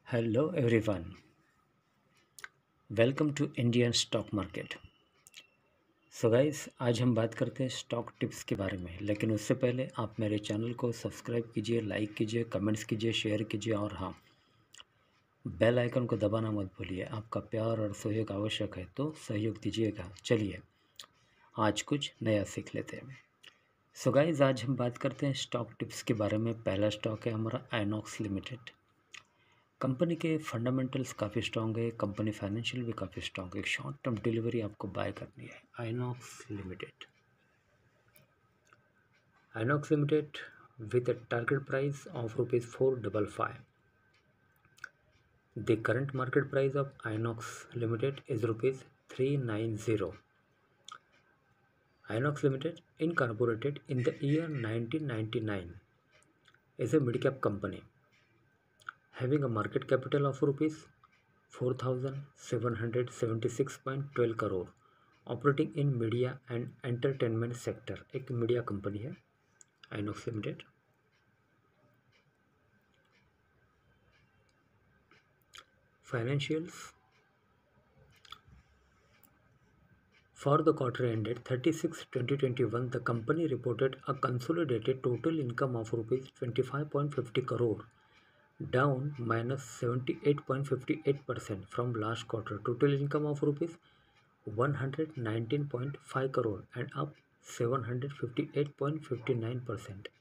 Hello everyone, welcome to Indian stock market. So guys, आज हम बात करते हैं स्टॉक टिप्स के बारे में। लेकिन उससे पहले आप मेरे चैनल को सब्सक्राइब कीजिए, लाइक कीजिए, कमेंट्स कीजिए, शेयर कीजिए और हाँ, बेल आइकन को दबाना मत भूलिए। आपका प्यार और सहयोग आवश्यक है, तो सहयोग दीजिएगा। चलिए आज कुछ नया सीख लेते हैं। सो गाइस, आज हम बात करते हैं स्टॉक टिप्स के बारे में। पहला स्टॉक है हमारा आइनॉक्स लिमिटेड। कंपनी के फंडामेंटल्स काफ़ी स्ट्रॉन्ग है, कंपनी फाइनेंशियल भी काफ़ी स्ट्रॉन्ग है। एक शॉर्ट टर्म डिलीवरी आपको बाय करनी है। INOX limited with a target price of rupees 455. The current market price of Inox Limited is rupees 390. Inox Limited, incorporated in the year 1999, is a mid-cap company having a market capital of rupees 4,776.12 crore, operating in media and entertainment sector. एक media company है INOX limited. Financials for the quarter ended 30/6/2021, the company reported a consolidated total income of rupees 25.50 crore, down -78.58% from last quarter. Total income of rupees 119.5 crore and up 758.59%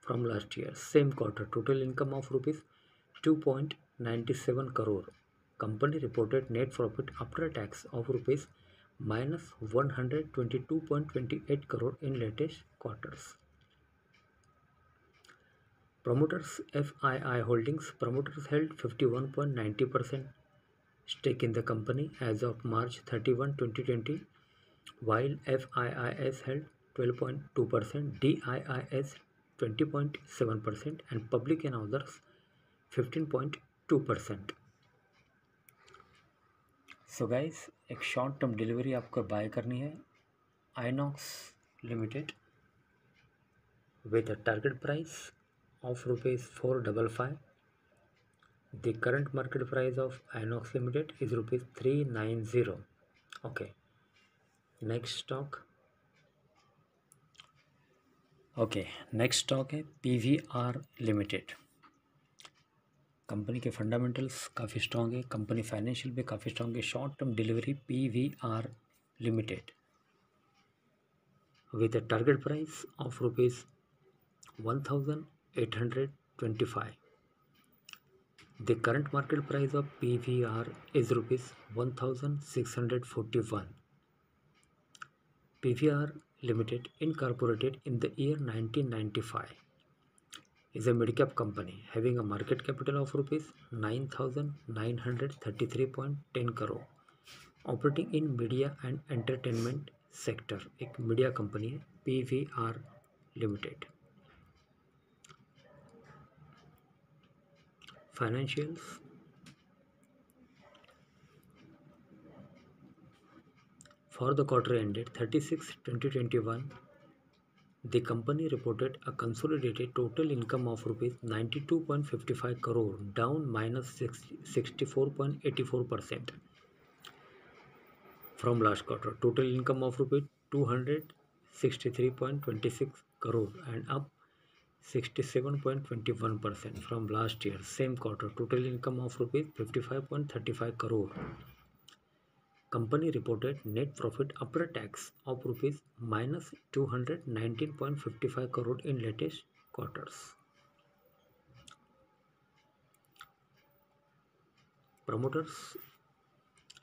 from last year. Same quarter, total income of rupees 2.97 crore. Company reported net profit after tax of rupees minus 122.28 crore in latest quarters. Promoters FII Holdings. Promoters held 51.90% stake in the company as of March 31, 2020, while FIIS held 12.2%, DIIS 20.7% and public and others 15.2%. So guys, एक short term delivery आपको buy करनी है। INOX limited with a target price of rupees 455. The current market price of Inox Limited is rupees 390. Okay, next stock. Next stock है PVR limited. Company के fundamentals काफ़ी strong है, company financial भी काफ़ी strong है। Short term delivery PVR limited with a target price of rupees 1,825. The current market price of PVR is rupees 1,641. PVR Limited, incorporated in the year 1995, is a mid-cap company having a market capital of rupees 9,933.10 crore, operating in media and entertainment sector. एक media company है PVR Limited. Financials. For the quarter ended 30/6/2021, the company reported a consolidated total income of rupees 92.55 crore, down -64.84% from last quarter. Total income of rupees 263.26 crore and up 67.21% from last year. Same quarter, total income of rupees 55.35 crore. Company reported net profit after tax of rupees minus 219.55 crore in latest quarters. Promoters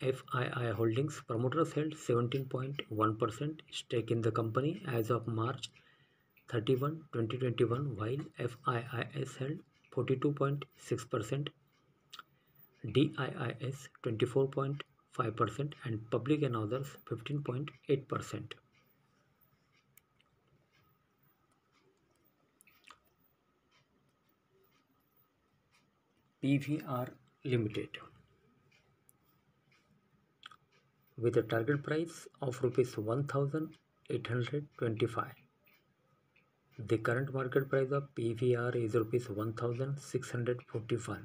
FII Holdings. Promoters held 17.1% stake in the company as of March 31, 2021, while FIIS held 42.6%, DIIS 24.5% and public and others 15.8%. PVR Limited with a target price of rupees 1,825. The current market price of PVR is rupees 1,641.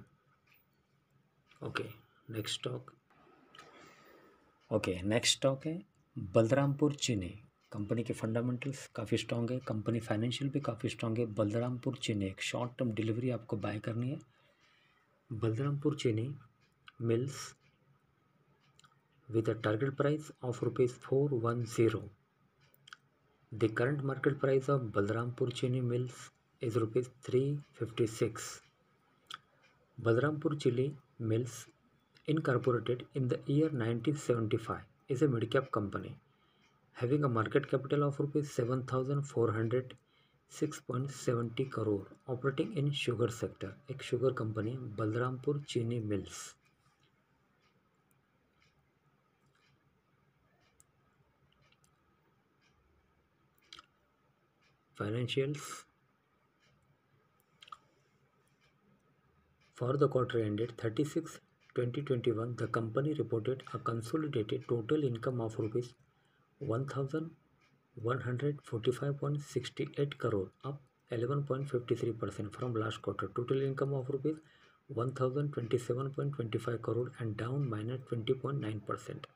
Okay, next stock है बलरामपुर चीनी। Company के fundamentals काफ़ी strong है, company financial भी काफ़ी strong है। बलरामपुर चीनी एक शॉर्ट टर्म डिलीवरी आपको बाय करनी है। Balrampur Chini mills with a target price of rupees 410. The current market price of Balrampur Chini Mills is rupees 356. Balrampur Chini Mills, incorporated in the year 1975, is a mid-cap company having a market capital of rupees 7,406.70 crore, operating in sugar sector. एक sugar company Balrampur Chini mills. Financials for the quarter ended 30/6/2021, the company reported a consolidated total income of rupees 1,145.68 crore, up 11.53% from last quarter. Total income of rupees 1,027.25 crore and down -20.9%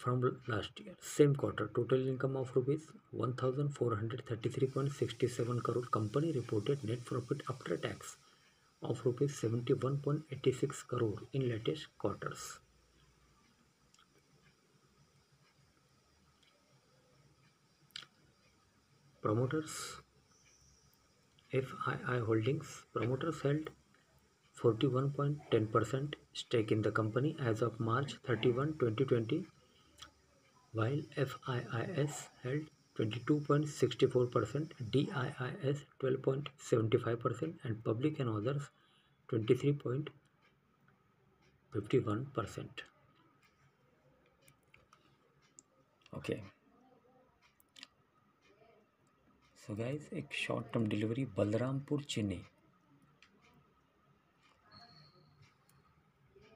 from last year. Same quarter, total income of rupees 1,433.67 crore. Company reported net profit after tax of rupees 71.86 crore in latest quarters. Promoters, FII Holdings. Promoters held 41.10% stake in the company as of March 31, 2020, while FIIS held 22.64%, DIIS 12.75%, and public and others 23.51%. Okay. So guys एक short term delivery Balrampur चीनी।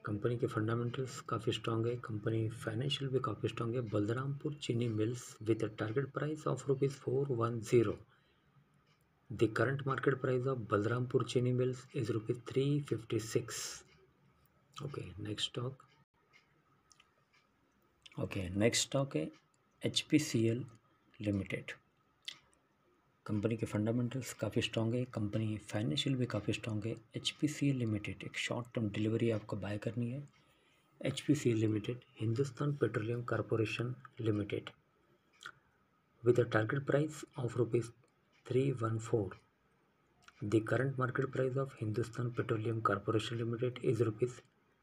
Company के fundamentals काफ़ी strong है, company financial भी काफ़ी strong है। Balrampur Chini mills with a target price of rupees 410। The current market price of Balrampur Chini mills is rupees 356। Okay, next stock है HPCL limited. Company के फंडामेंटल्स काफ़ी स्ट्रॉन्ग है, कंपनी फाइनेंशियल भी काफ़ी स्ट्रॉन्ग है। HPCL लिमिटेड एक शॉर्ट टर्म डिलीवरी आपको buy करनी है। HPCL limited Hindustan petroleum corporation limited with a target price of rupees 314। The current market price of Hindustan petroleum corporation limited is rupees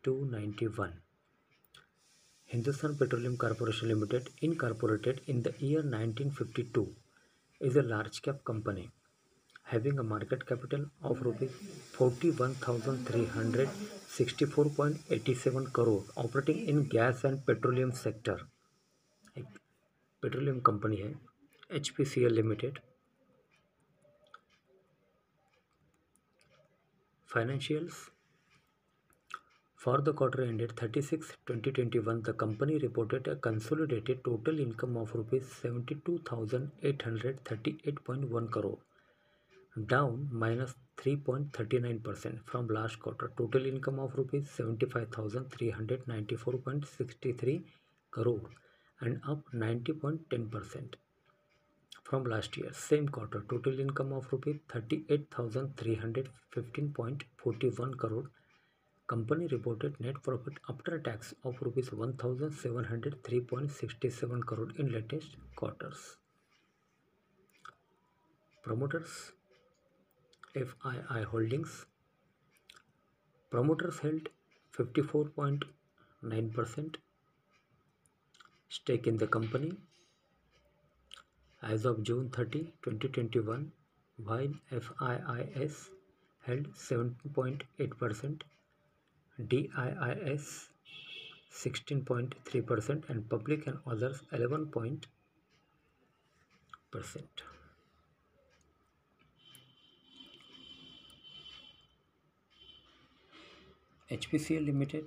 291. Hindustan Petroleum Corporation Limited, incorporated in the year 1952, is a large cap company having a market capital of rupees 41,364.87 crore, operating in gas and petroleum sector. एक petroleum company है HPCL limited. Financials for the quarter ended 30/6/2021, the company reported a consolidated total income of rupees 72,838.1 crore, down -3.39% from last quarter. Total income of rupees 75,394.63 crore and up 90.10% from last year. Same quarter, total income of rupees 38,315.41 crore. Company reported net profit after tax of rupees 1,703.67 crore in latest quarters. Promoters, FII Holdings. Promoters held 54.9% stake in the company as of June 30, 2021, while FIIS held 7.8%, DIIS 16.3%, and public and others 11%. HPCL Limited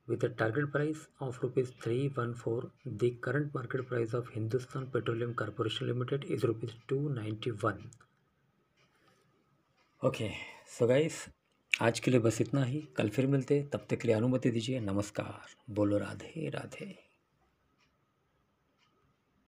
with a target price of rupees 314. The current market price of Hindustan Petroleum Corporation Limited is rupees 291. Okay. So guys, आज के लिए बस इतना ही। कल फिर मिलते, तब तक के लिए अनुमति दीजिए। नमस्कार। बोलो राधे राधे।